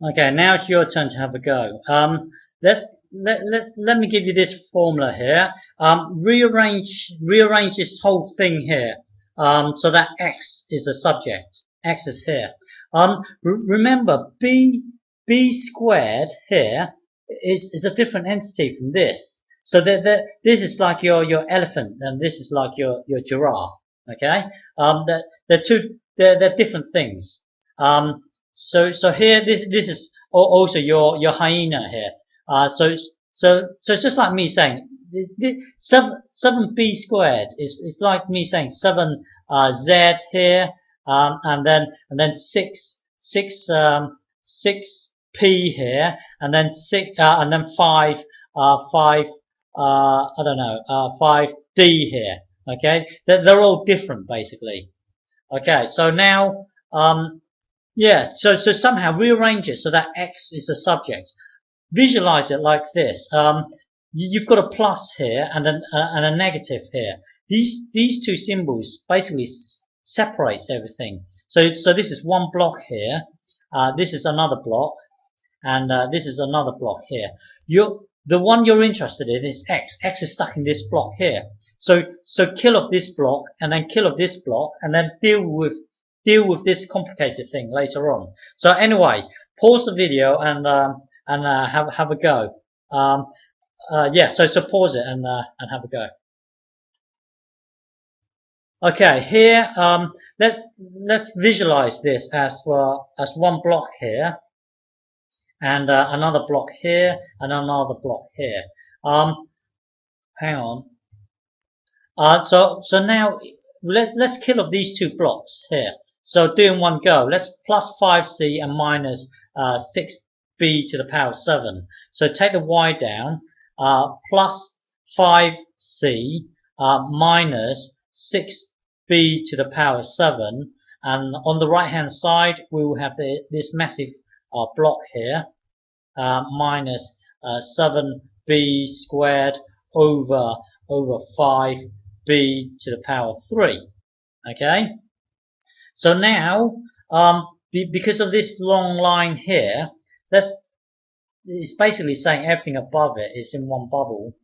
Okay, now it's your turn to have a go. Let me give you this formula here. Rearrange this whole thing here. So that x is the subject. X is here. Remember, b squared here is a different entity from this. So this is like your elephant, and this is like your giraffe. Okay. They're different things. So here this is also your hyena here. So it's just like me saying seven b squared is like me saying seven z here, and then six p here, and then and then five I don't know, five d here. Okay, they're all different basically. Okay, so now yeah, so somehow rearrange it so that x is the subject. Visualize it like this. You've got a plus here and a negative here. These two symbols basically separates everything. So this is one block here. This is another block, and this is another block here. The one you're interested in is x. X is stuck in this block here. So kill off this block and then kill off this block and then deal with this complicated thing later on. So anyway, pause the video and have a go. Yeah, so pause it and have a go. Okay, here let's visualize this as one block here, and another block here, and another block here. Hang on. So now let's kill off these two blocks here. So do in one go. Let's plus 5c and minus 6b to the power of 7. So take the y down. Plus 5c minus 6b to the power of 7. And on the right hand side we will have this massive block here. Minus 7b squared over 5b to the power of 3. Okay, so now because of this long line here, it's basically saying everything above it is in one bubble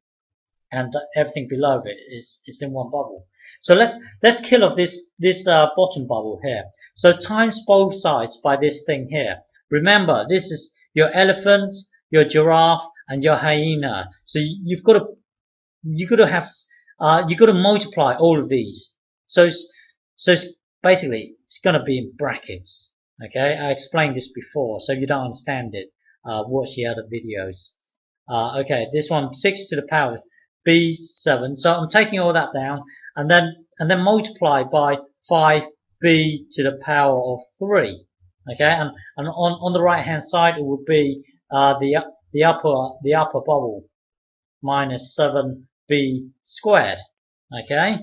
and everything below it is in one bubble. So let's kill off this bottom bubble here. So times both sides by this thing here. Remember, this is your elephant, your giraffe, and your hyena. So you've got to multiply all of these. So it's basically it's going to be in brackets. Okay, I explained this before, so if you don't understand it, watch the other videos. Okay, this one 6 to the power b7. So I'm taking all that down, and then multiply by 5b to the power of 3. Okay, and on the right hand side it will be the upper bubble minus 7b squared. Okay.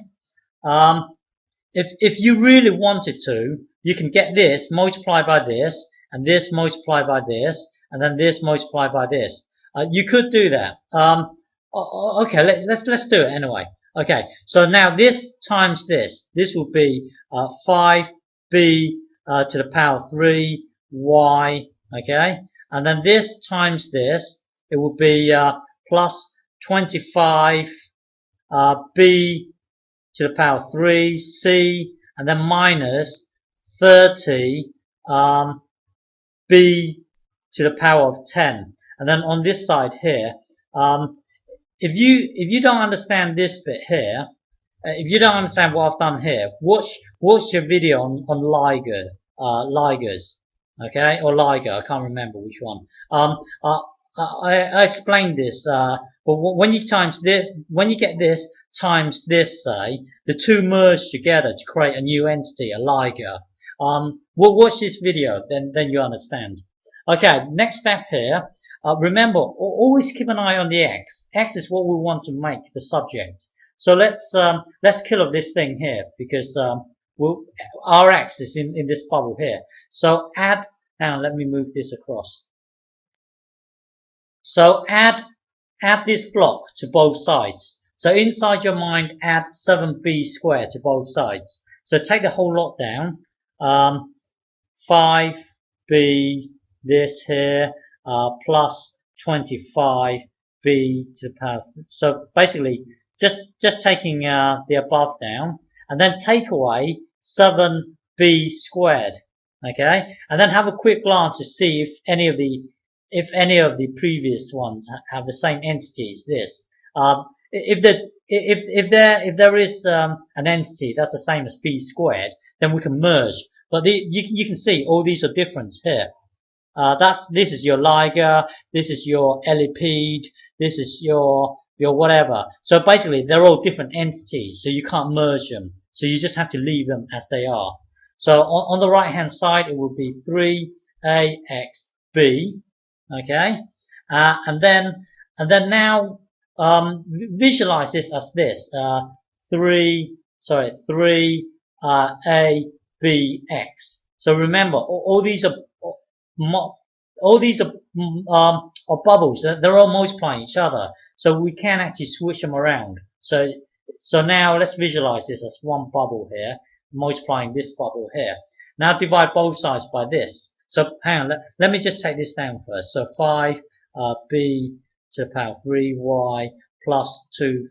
If you really wanted to, you can get this multiplied by this, and this multiplied by this, and then this multiplied by this. You could do that. Okay, let's do it anyway. Okay, so now this times this will be 5b to the power 3 y. Okay, and then this times this, it will be plus 25 b to the power 3 c, and then minus 30 b to the power of 10. And then on this side here, if you don't understand this bit here, if you don't understand what I've done here, watch your video on ligers, okay, or liger, I can't remember which one. I explained this, but when you get this times this, say, the two merge together to create a new entity, a liger. Watch this video, then you understand. Okay, next step here. Remember, always keep an eye on the x. X is what we want to make the subject. So let's kill off this thing here, because our x is in this bubble here. So add. Now let me move this across. So add this block to both sides. So inside your mind, add 7b squared to both sides. So take the whole lot down. 5b this here, plus 25b to the power. So basically, just taking the above down, and then take away 7b squared. Okay, and then have a quick glance to see if any of the previous ones have the same entity as this. If there is an entity that's the same as b squared, then we can merge. But you can see all these are different here. This is your Liga, this is your Ellipede, this is your whatever. So basically, they're all different entities, so you can't merge them. So you just have to leave them as they are. So on the right hand side, it will be 3axb, okay, and then now visualize this as this 3abx. So remember, all these are bubbles. They're all multiplying each other, so we can actually switch them around. So now let's visualize this as one bubble here, multiplying this bubble here. Now divide both sides by this. So hang on, let me just take this down first. So 5b to the power 3y plus 2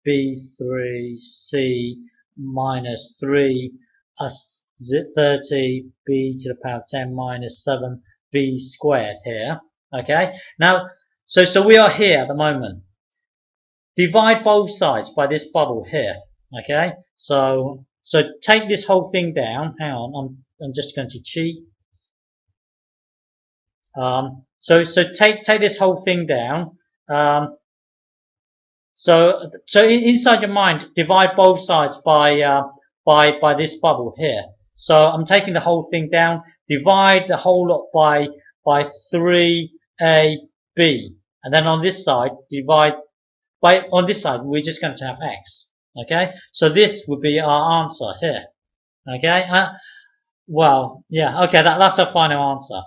b3c minus 3 30b to the power 10 minus 7b squared here. Okay, now so we are here at the moment. Divide both sides by this bubble here. Okay, so take this whole thing down. Hang on, I'm just going to cheat. So take this whole thing down. So inside your mind, divide both sides by this bubble here. So I'm taking the whole thing down. Divide the whole lot by 3ab, and then on this side divide by on this side we're just going to have x. Okay, so this would be our answer here. Okay, well, yeah, okay, that's our final answer.